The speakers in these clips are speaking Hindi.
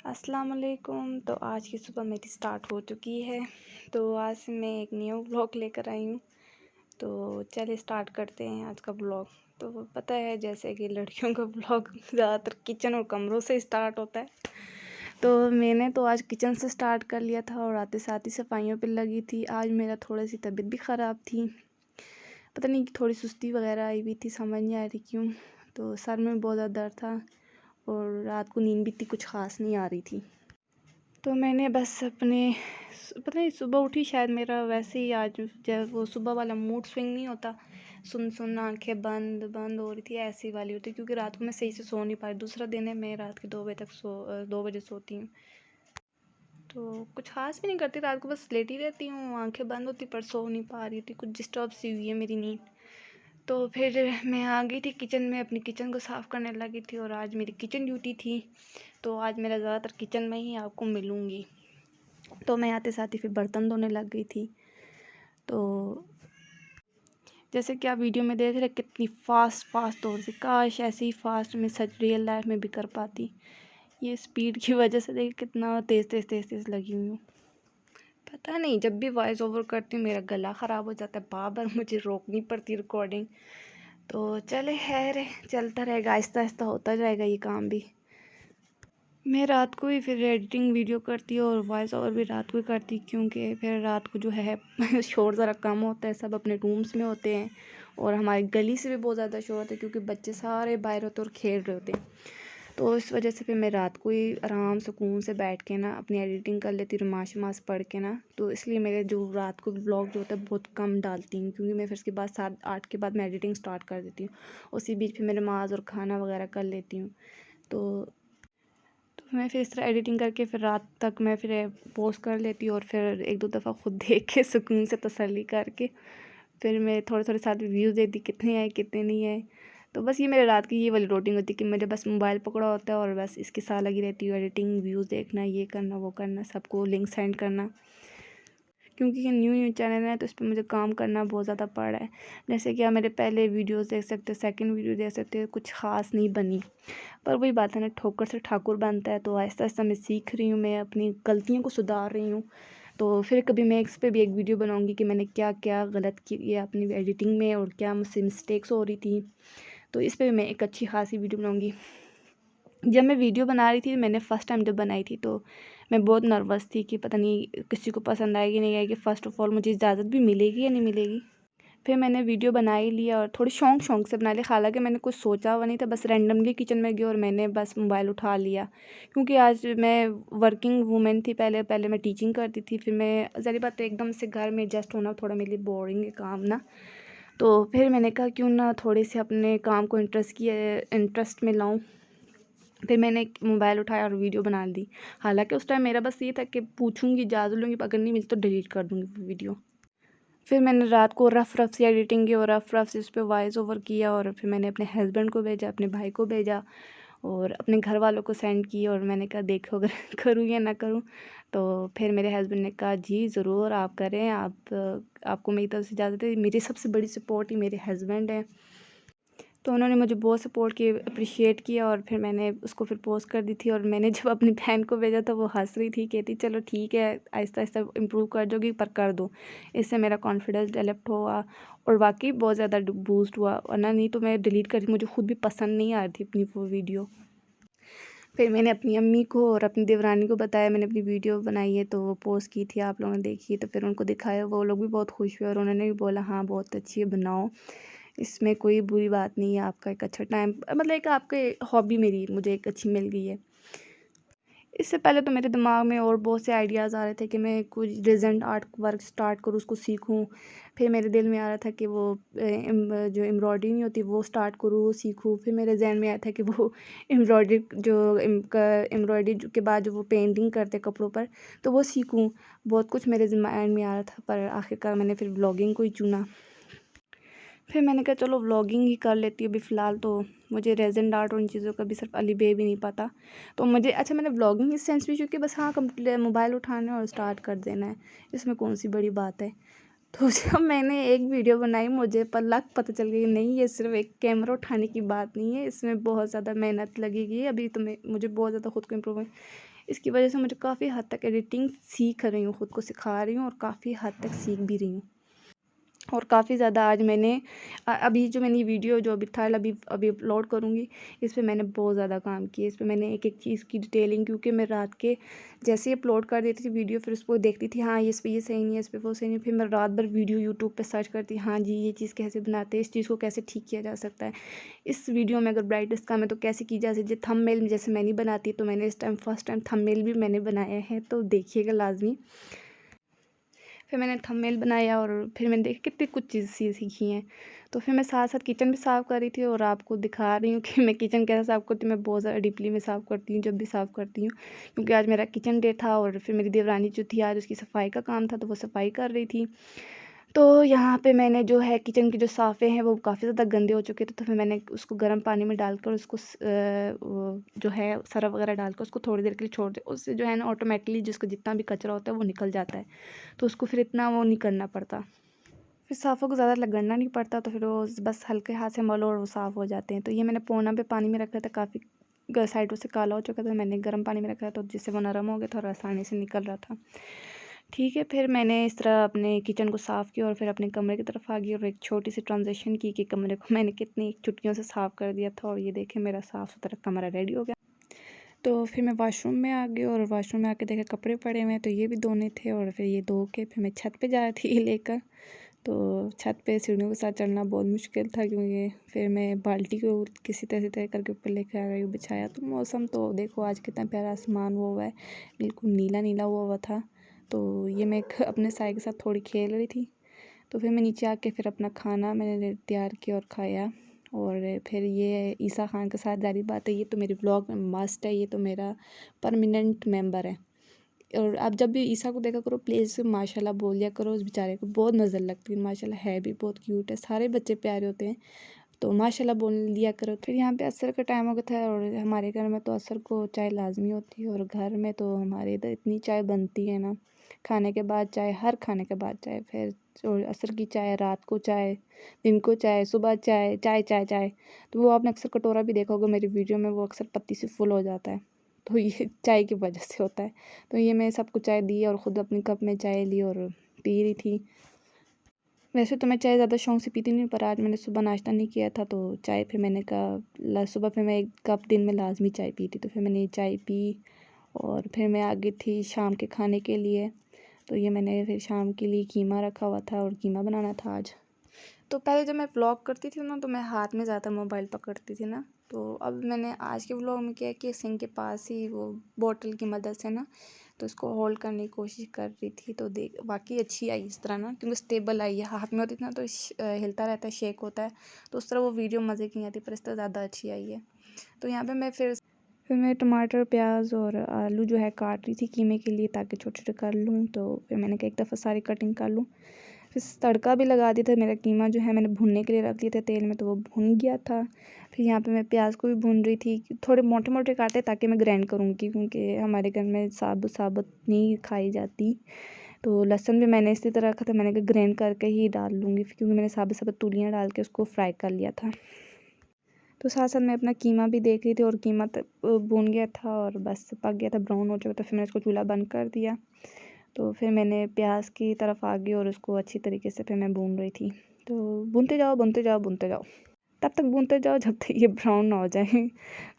अस्सलाम वालेकुम। तो आज की सुबह मेरी स्टार्ट हो चुकी है। तो आज से मैं एक न्यू व्लॉग लेकर आई हूँ। तो चलिए स्टार्ट करते हैं आज का व्लॉग। तो पता है जैसे कि लड़कियों का व्लॉग ज़्यादातर किचन और कमरों से स्टार्ट होता है। तो मैंने तो आज किचन से स्टार्ट कर लिया था और आते साथ ही सफाइयों पे लगी थी। आज मेरा थोड़ी सी तबीयत भी ख़राब थी, पता नहीं थोड़ी सुस्ती वगैरह आई हुई थी, समझ नहीं आ रही क्यों। तो सर में बहुत ज़्यादा दर्द था और रात को नींद भी इतनी कुछ ख़ास नहीं आ रही थी। तो मैंने बस पता नहीं सुबह उठी, शायद मेरा वैसे ही आज जब वो सुबह वाला मूड स्विंग नहीं होता, सुन सुन आंखें बंद बंद हो रही थी, ऐसी वाली होती, क्योंकि रात को मैं सही से सो नहीं पाई। दूसरा दिन है, मैं रात के 2 बजे सोती हूँ। तो कुछ खास भी नहीं करती रात को, बस लेटी रहती हूँ, आंखें बंद होती, पर सो नहीं पा रही थी, कुछ डिस्टर्ब सी हुई है मेरी नींद। तो फिर मैं आ गई थी किचन में, अपनी किचन को साफ़ करने लगी थी और आज मेरी किचन ड्यूटी थी। तो आज मेरा ज़्यादातर किचन में ही आपको मिलूँगी। तो मैं आते साथ ही फिर बर्तन धोने लग गई थी। तो जैसे कि आप वीडियो में देख रहे हैं कितनी फास्ट तौर से, काश ऐसे ही फास्ट मैं सच रियल लाइफ में भी कर पाती। ये स्पीड की वजह से देखिए कितना तेज़ लगी हुई हूँ। पता नहीं, जब भी वॉइस ओवर करती हूँ मेरा गला ख़राब हो जाता है, बार मुझे रोकनी पड़ती रिकॉर्डिंग। तो चले खैर, चलता रहेगा, आहिस्ता आहिस्ता होता जाएगा ये काम भी। मैं रात को ही फिर एडिटिंग वीडियो करती हूँ और वॉइस ओवर भी रात को ही करती, क्योंकि फिर रात को जो है शोर ज़रा कम होता है, सब अपने रूम्स में होते हैं और हमारी गली से भी बहुत ज़्यादा शोर होता है, क्योंकि बच्चे सारे बाहर होते हैं और खेल रहे होते हैं। तो इस वजह से फिर मैं रात को ही आराम सुकून से बैठ के ना अपनी एडिटिंग कर लेती हूँ, नमाज़ पढ़ के ना। तो इसलिए मेरे जो रात को व्लॉग जो होता है बहुत कम डालती हूँ, क्योंकि मैं फिर उसके बाद 7-8 के बाद मैं एडिटिंग स्टार्ट कर देती हूँ। उसी बीच फिर मैं नमाज़ और खाना वगैरह कर लेती हूँ। तो मैं फिर इस तरह एडिटिंग करके फिर रात तक मैं फिर पोस्ट कर लेती हूँ और फिर 1-2 दफ़ा खुद देख के सुकून से तसल्ली करके फिर मैं थोड़े साथ व्यूज़ देती, कितने आए कितने नहीं आए। तो बस ये मेरे रात की ये वाली रूटीन होती है कि मुझे बस मोबाइल पकड़ा होता है और बस इसके साथ लगी रहती हूँ, एडिटिंग, व्यूज़ देखना, ये करना वो करना, सबको लिंक सेंड करना। क्योंकि ये न्यू चैनल है तो इस पर मुझे काम करना बहुत ज़्यादा पड़ रहा है। जैसे कि आप मेरे पहले वीडियोस देख सकते हो, सेकंड वीडियो देख सकते हो, कुछ ख़ास नहीं बनी, पर वही बात है ना, ठोकर से ठाकुर बनता है। तो आहिस्ता आहिस्ता मैं सीख रही हूँ, मैं अपनी गलतियों को सुधार रही हूँ। तो फिर कभी मैं इस पर भी एक वीडियो बनाऊँगी कि मैंने क्या क्या गलत किया अपनी एडिटिंग में और क्या मुझसे मिस्टेक्स हो रही थी। तो इस पर भी मैं एक अच्छी खासी वीडियो बनाऊँगी। जब मैं वीडियो बना रही थी, मैंने फ़र्स्ट टाइम जब बनाई थी, तो मैं बहुत नर्वस थी कि पता नहीं किसी को पसंद आएगी नहीं आएगी, फ़र्स्ट ऑफ़ ऑल मुझे इजाज़त भी मिलेगी या नहीं मिलेगी। फिर मैंने वीडियो बना ही लिया और थोड़ी शौक से बना लिया, हालांकि मैंने कुछ सोचा हुआ नहीं था, बस रैंडमली किचन में गई और मैंने बस मोबाइल उठा लिया। क्योंकि आज मैं वर्किंग वूमेन थी, पहले मैं टीचिंग करती थी, फिर मैं ज़ाहिर बात है एकदम से घर में एडजस्ट होना थोड़ा मेरे लिए बोरिंग है काम ना। तो फिर मैंने कहा क्यों ना थोड़े से अपने काम को इंटरेस्ट में लाऊँ। फिर मैंने एक मोबाइल उठाया और वीडियो बना दी। हालांकि उस टाइम मेरा बस ये था कि पूछूंगी, इजाज़त लूँगी, अगर नहीं मिली तो डिलीट कर दूँगी वो वीडियो। फिर मैंने रात को रफ़ से एडिटिंग की और रफ़ से उस पर वॉइस ओवर किया और फिर मैंने अपने हस्बैंड को भेजा, अपने भाई को भेजा और अपने घर वालों को सेंड की और मैंने कहा देखो अगर करूँ या ना करूँ। तो फिर मेरे हस्बैंड ने कहा जी ज़रूर आप करें, आपको मेरी तरफ से इजाज़त है। मेरी सबसे बड़ी सपोर्ट ही मेरे हस्बैंड हैं। तो उन्होंने मुझे बहुत सपोर्ट किया, अप्रिशिएट किया और फिर मैंने उसको फिर पोस्ट कर दी थी। और मैंने जब अपनी बहन को भेजा तो वो हंस रही थी, कहती चलो ठीक है, आहिस्ता आहिस्ता इम्प्रूव कर जाओगी, पर कर दो। इससे मेरा कॉन्फिडेंस डेवलप हुआ और वाकई बहुत ज़्यादा बूस्ट हुआ, वरना नहीं तो मैं डिलीट कर, मुझे खुद भी पसंद नहीं आ रही थी अपनी वो वीडियो। फिर मैंने अपनी अम्मी को और अपनी देवरानी को बताया मैंने अपनी वीडियो बनाई है, तो वो पोस्ट की थी, आप लोगों ने देखी, तो फिर उनको दिखाया, वो लोग भी बहुत खुश हुए और उन्होंने भी बोला हाँ बहुत अच्छी है, बनाओ, इसमें कोई बुरी बात नहीं है, आपका एक अच्छा टाइम, मतलब एक आपके हॉबी मेरी मुझे एक अच्छी मिल गई है। इससे पहले तो मेरे दिमाग में और बहुत से आइडियाज़ आ रहे थे कि मैं कुछ रेज़ेंट आर्ट वर्क स्टार्ट करूँ, उसको सीखूँ। फिर मेरे दिल में आ रहा था कि वो जो एम्ब्रॉयडरी नहीं होती वो स्टार्ट करूँ, वो सीखूँ। फिर मेरे ज़हन में आया था कि वो एम्ब्रॉयडरी के बाद जो वो पेंटिंग करते कपड़ों पर, तो वो सीखूँ। बहुत कुछ मेरे माइंड में आ रहा था, पर आखिरकार मैंने फिर व्लॉगिंग को ही चुना। फिर मैंने कहा चलो व्लॉगिंग ही कर लेती हूँ अभी फ़िलहाल, तो मुझे रेज़ेंट आर्ट और उन चीज़ों का भी सिर्फ अली बे भी नहीं पता। तो मुझे अच्छा, मैंने व्लॉगिंग इस सेंस भी, क्योंकि बस हाँ मोबाइल उठाना है और स्टार्ट कर देना है, इसमें कौन सी बड़ी बात है। तो जब मैंने एक वीडियो बनाई मुझे पता चल गई नहीं, ये सिर्फ़ एक कैमरा उठाने की बात नहीं है, इसमें बहुत ज़्यादा मेहनत लगेगी। अभी तो मुझे बहुत ज़्यादा खुद को इम्प्रूव है। इसकी वजह से मुझे काफ़ी हद तक एडिटिंग सीख रही हूँ, खुद को सिखा रही हूँ और काफ़ी हद तक सीख भी रही हूँ। और काफ़ी ज़्यादा आज मैंने अभी जो मैंने वीडियो जो अभी था अभी अभी अपलोड करूँगी, इस पे मैंने बहुत ज़्यादा काम किया। इस पे मैंने एक-एक चीज़ की डिटेलिंग, क्योंकि मैं रात के जैसे ही अपलोड कर देती थी वीडियो, फिर उसको देखती थी, हाँ, इस पे ये सही नहीं है, इस पे वो सही नहीं है। फिर मैं रात भर वीडियो यूट्यूब पे सर्च करती, हाँ जी, ये चीज़ कैसे बनाते हैं, इस चीज़ को कैसे ठीक किया जा सकता है। इस वीडियो में अगर ब्राइटनेस कम है तो कैसे की जा सकती है। थंबनेल जैसे मैं नहीं बनाती, तो मैंने इस टाइम फर्स्ट टाइम थंबनेल भी मैंने बनाया है, तो देखिएगा लाज़मी। फिर मैंने थंबनेल बनाया और फिर मैंने देखा कितनी कुछ चीज़ सीखी हैं। तो फिर मैं साथ-साथ किचन भी साफ़ कर रही थी और आपको दिखा रही हूँ कि मैं किचन कैसे साफ़ करती हूँ। मैं बहुत ज़्यादा डीपली में साफ़ करती हूँ जब भी साफ़ करती हूँ, क्योंकि आज मेरा किचन डे था और फिर मेरी देवरानी जो थी आज उसकी सफाई का काम था, तो वो सफाई कर रही थी। तो यहाँ पे मैंने जो है किचन के जो साफ़े हैं वो काफ़ी ज़्यादा गंदे हो चुके थे, तो फिर मैंने उसको गर्म पानी में डालकर उसको वो जो है सर्फ़ वगैरह डालकर उसको थोड़ी देर के लिए छोड़ दें। उससे जो है ना ऑटोमेटिकली जिसका जितना भी कचरा होता है वो निकल जाता है। तो उसको फिर इतना वो नहीं करना पड़ता। फिर साफ़ों को ज़्यादा लगड़ना नहीं पड़ता, तो फिर वो बस हल्के हाथ से मलो और वो साफ़ हो जाते हैं। तो ये मैंने पोना पे पानी में रखा था, काफ़ी साइडों से काला हो चुका था, मैंने गर्म पानी में रखा था, तो जिससे वो नरम हो गया था और आसानी से निकल रहा था। ठीक है, फिर मैंने इस तरह अपने किचन को साफ़ किया और फिर अपने कमरे की तरफ आ गई और एक छोटी सी ट्रांज़िशन की कि कमरे को मैंने कितनी चुटकियों से साफ़ कर दिया था, और ये देखें मेरा साफ़-सुथरा कमरा रेडी हो गया। तो फिर मैं वॉशरूम में आ गई और वॉशरूम में आके देखा कपड़े पड़े हुए हैं, तो ये भी धोने थे और फिर ये धो के फिर मैं छत पे जा रही थी ये लेकर। तो छत पे सीढ़ियों के साथ चढ़ना बहुत मुश्किल था, क्योंकि फिर मैं बाल्टी को किसी तरह से करके ऊपर लेकर आ गई, बिछाया। तो मौसम तो देखो आज कितना प्यारा आसमान हुआ है, बिल्कुल नीला-नीला हुआ हुआ था। तो ये मैं अपने साये के साथ थोड़ी खेल रही थी। तो फिर मैं नीचे आके फिर अपना खाना मैंने तैयार किया और खाया। और फिर ये ईसा ख़ान के साथ ज़ाहिर बात है, ये तो मेरे व्लॉग में मस्ट है, ये तो मेरा परमानेंट मेंबर है। और आप जब भी ईसा को देखा करो प्लीज़ माशाल्लाह बोल दिया करो, उस बेचारे को बहुत नज़र लगती है। माशाल्लाह है भी बहुत क्यूट है, सारे बच्चे प्यारे होते हैं, तो माशाल्लाह बोल दिया करो। फिर यहाँ पे असर का टाइम हो गया था और हमारे घर में तो असर को चाय लाज़मी होती है, और घर में तो हमारे इधर इतनी चाय बनती है ना, खाने के बाद चाय, हर खाने के बाद चाय, फिर और असर की चाय, रात को चाय, दिन को चाय, सुबह चाय, चाय, चाय, चाय। तो वो आपने अक्सर कटोरा भी देखा होगा मेरी वीडियो में, वो अक्सर पत्ती से फुल हो जाता है, तो ये चाय की वजह से होता है। तो ये मैं सबको चाय दी और ख़ुद अपनी कप में चाय ली और पी रही थी। वैसे तो मैं चाय ज़्यादा शौक़ से पीती नहीं, पर आज मैंने सुबह नाश्ता नहीं किया था, तो चाय फिर मैंने कहा सुबह फिर मैं 1 कप दिन में लाज़मी चाय पीती, तो फिर मैंने ये चाय पी और फिर मैं आ गई थी शाम के खाने के लिए। तो ये मैंने फिर शाम के लिए कीमा रखा हुआ था और कीमा बनाना था आज। तो पहले जब मैं व्लॉग करती थी ना, तो मैं हाथ में ज़्यादा मोबाइल पकड़ती थी ना, तो अब मैंने आज के व्लॉग में क्या है कि सिंक के पास ही वो बॉटल की मदद से ना, तो इसको होल्ड करने की कोशिश कर रही थी, तो देख वाक़ई अच्छी आई इस तरह ना, क्योंकि स्टेबल आई है। हाथ में होती थी ना तो हिलता रहता है, शेक होता है, तो उस तरह वो वीडियो मज़े की नहीं आती, पर इस तरह ज़्यादा अच्छी आई है। तो यहाँ पे फिर मैं टमाटर, प्याज और आलू जो है काट रही थी कीमे के लिए, ताकि छोटे-छोटे कर लूँ। तो फिर मैंने कहा एक दफ़ा सारी कटिंग कर लूँ। फिर तड़का भी लगा दिया था, मेरा कीमा जो है मैंने भुनने के लिए रख दिया था तेल में, तो वो भुन गया था। फिर यहाँ पे मैं प्याज को भी भून रही थी, थोड़े मोटे-मोटे काटे ताकि मैं ग्राइंड करूँगी, क्योंकि हमारे घर में साबुत-साबुत नहीं खाई जाती। तो लहसुन भी मैंने इसी तरह रखा था, मैंने कहा ग्राइंड करके ही डाल लूँगी, क्योंकि मैंने साबुत-साबुत तुलियाँ डाल के उसको फ्राई कर लिया था। तो साथ-साथ मैं अपना कीमा भी देख रही थी और कीमा भून गया था और बस पक गया था, ब्राउन हो चुका था। फिर मैंने इसको चूल्हा बंद कर दिया। तो फिर मैंने प्याज की तरफ आ गई और उसको अच्छी तरीके से फिर मैं भून रही थी। तो भूनते जाओ, भूनते जाओ, भूनते जाओ। तब तक भूनते जाओ जब तक ये ब्राउन ना हो जाए।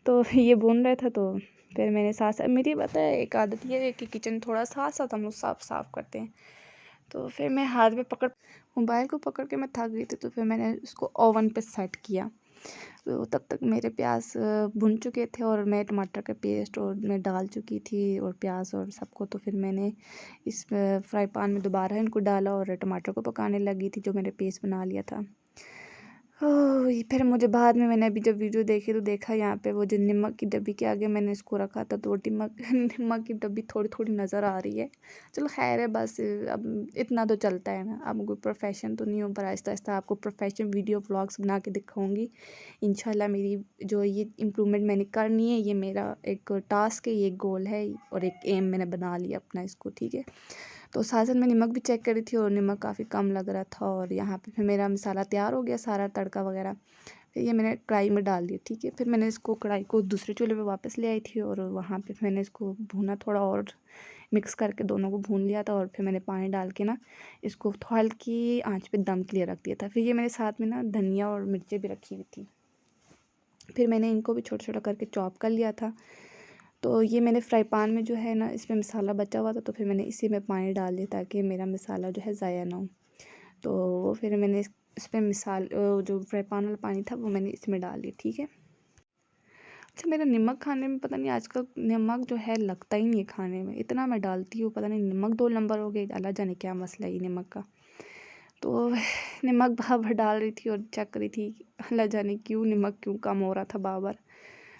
तो ये भून रहा था, तो फिर मैंने साथ-साथ मेरी पता है एक आदत ये है कि किचन थोड़ा साथ-साथ हम लोग साफ़ करते हैं। तो फिर मैं हाथ में मोबाइल को पकड़ के मैं थक गई थी, तो फिर मैंने उसको ओवन पे सेट किया। तो तब तक मेरे प्याज भुन चुके थे और मैं टमाटर का पेस्ट और मैं डाल चुकी थी और प्याज और सबको। तो फिर मैंने इस फ्राई पैन में दोबारा इनको डाला और टमाटर को पकाने लगी थी, जो मैंने पेस्ट बना लिया था। ओह! फिर मुझे बाद में मैंने अभी जब वीडियो देखी तो देखा यहाँ पे वो जो नमक की डब्बी के आगे मैंने इसको रखा था, तो वो नमक की डब्बी थोड़ी-थोड़ी नज़र आ रही है। चलो ख़ैर है, बस अब इतना तो चलता है ना। अब कोई प्रोफ़ेशन तो नहीं हूँ, पर आहिस्ता-आहिस्ता आपको प्रोफ़ेशनल वीडियो व्लॉग्स बना के दिखाऊँगी। इंशाल्लाह मेरी जो ये इम्प्रूवमेंट मैंने करनी है, ये मेरा एक टास्क है, ये एक गोल है और एक एम मैंने बना लिया अपना इसको, ठीक है। तो साथ साथ मैं नमक भी चेक करी थी और नमक काफ़ी कम लग रहा था। और यहाँ पे फिर मेरा मसाला तैयार हो गया सारा, तड़का वगैरह। फिर ये मैंने कढ़ाई में डाल दिया, ठीक है। फिर मैंने इसको कढ़ाई को दूसरे चूल्हे पे वापस ले आई थी और वहाँ पे मैंने इसको भूना, थोड़ा और मिक्स करके दोनों को भून लिया था। और फिर मैंने पानी डाल के ना इसको हल्की आंच पे दम के लिए रख दिया था। फिर ये मेरे साथ में ना धनिया और मिर्चें भी रखी हुई थी। फिर मैंने इनको भी छोटा छोटा करके चॉप कर लिया था। तो ये मैंने फ्राई पैन में जो है ना, इसमें मसाला बचा हुआ था, तो फिर मैंने इसी में पानी डाल दिया ताकि मेरा मसाला जो है ज़ाया ना हो। तो वो फिर मैंने इस पर जो फ्राई पैन वाला पानी था वो मैंने इसमें डाल दिया, ठीक है। अच्छा, मेरा नमक खाने में पता नहीं आजकल नमक जो है लगता ही नहीं है खाने में, इतना मैं डालती हूँ, पता नहीं नमक 2 नंबर हो गए, अल्लाह जाने क्या मसला है ये नमक का। तो नमक बार डाल रही थी और चेक रही थी, अल्लाह जाने क्यों नमक क्यों कम हो रहा था बार।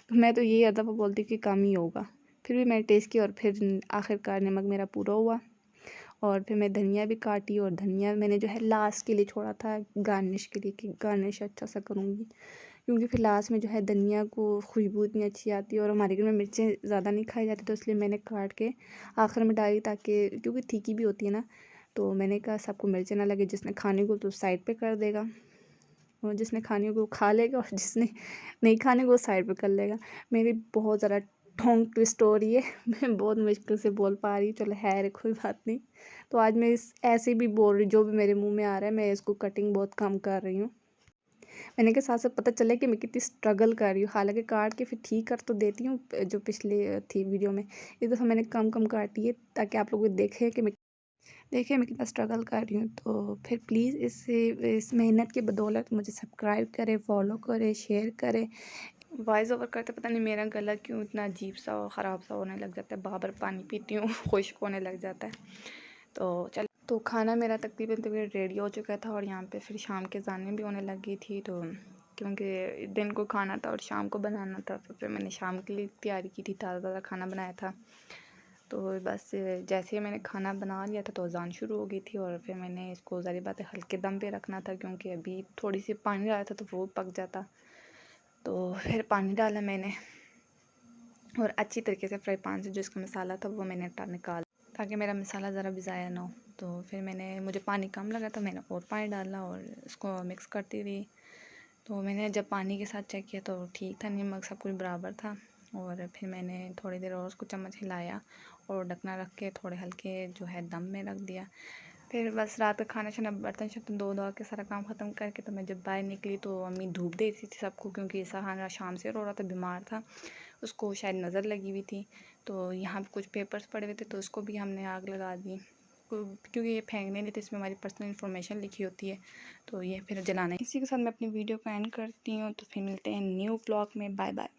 तो मैं तो यही अदब बोलती कि कम ही होगा। फिर भी मैंने टेस्ट किया और फिर आखिरकार नमक मेरा पूरा हुआ। और फिर मैं धनिया भी काटी और धनिया मैंने जो है लास्ट के लिए छोड़ा था, गार्निश के लिए, कि गार्निश अच्छा सा करूँगी, क्योंकि फिर लास्ट में जो है धनिया को खुशबू इतनी अच्छी आती है और हमारे घर में मिर्चें ज़्यादा नहीं खाई जाती, तो इसलिए मैंने काट के आखिर में डाली, ताकि क्योंकि तीखी भी होती है ना। तो मैंने कहा सबको मिर्चें ना लगे, जिसने खाने को तो साइड पे कर देगा, और जिसने खाने को खा लेगा, और जिसने नहीं खाने को साइड पे कर लेगा। मेरी बहुत ज़्यादा टोंग ट्विस्ट हो रही है मैं बहुत मुश्किल से बोल पा रही हूँ, चलो खैर कोई बात नहीं। तो आज मैं ऐसे भी बोल रही, जो भी मेरे मुंह में आ रहा है मैं इसको कटिंग बहुत कम कर रही हूँ। मैंने के साथ साथ पता चला कि मैं कितनी स्ट्रगल कर रही हूँ, हालांकि काट के फिर ठीक कर तो देती हूँ, जो पिछले थी वीडियो में, इस दफ़ा मैंने कम कम काटी है ताकि आप लोग देखें मैं कितना स्ट्रगल कर रही हूँ। तो फिर प्लीज़ इस मेहनत की बदौलत मुझे सब्सक्राइब करें, फॉलो करें, शेयर करें। वॉइस ओवर करते पता नहीं मेरा गला क्यों इतना अजीब सा और ख़राब सा होने लग जाता है, बार पानी पीती हूँ खुश्क होने लग जाता है। तो चल, तो खाना मेरा तकरीबन रेडी हो चुका था और यहाँ पे फिर शाम के जाने भी होने लगी थी। तो क्योंकि दिन को खाना था और शाम को बनाना था, तो फिर मैंने शाम के लिए तैयारी की थी, ताज़ा ताज़ा खाना बनाया था। तो बस जैसे ही मैंने खाना बना लिया था तो अज़ान शुरू हो गई थी, और फिर मैंने इसको ज़ाहिर बात है हल्के दम पे रखना था, क्योंकि अभी थोड़ी सी पानी डाला था तो वो पक जाता। तो फिर पानी डाला मैंने और अच्छी तरीके से फ्राई पैन से जो इसका मसाला था वो मैंने निकाला, ताकि मेरा मसाला ज़रा भी ज़ाया ना हो। तो फिर मुझे पानी कम लगा तो मैंने और पानी डाला और इसको मिक्स करती रही। तो मैंने जब पानी के साथ चेक किया तो ठीक था, नमक सब कुछ बराबर था। और फिर मैंने थोड़ी देर और उसको चम्मच हिलाया और ढकना रख के थोड़े हल्के जो है दम में रख दिया। फिर बस रात का खाना शाना बर्तन शर्तन धो के सारा काम ख़त्म करके तो मैं जब बाहर निकली तो अम्मी धूप दे रही थी सबको, क्योंकि सहारा शाम से रो रहा था, बीमार था, उसको शायद नज़र लगी हुई थी। तो यहाँ पे कुछ पेपर्स पड़े हुए थे तो उसको भी हमने आग लगा दी, क्योंकि ये फेंकने नहीं थे, इसमें हमारी पर्सनल इन्फॉर्मेशन लिखी होती है, तो ये फिर जलाना। इसी के साथ मैं अपनी वीडियो को एंड करती हूँ। तो फिर मिलते हैं न्यू ब्लॉग में, बाय बाय।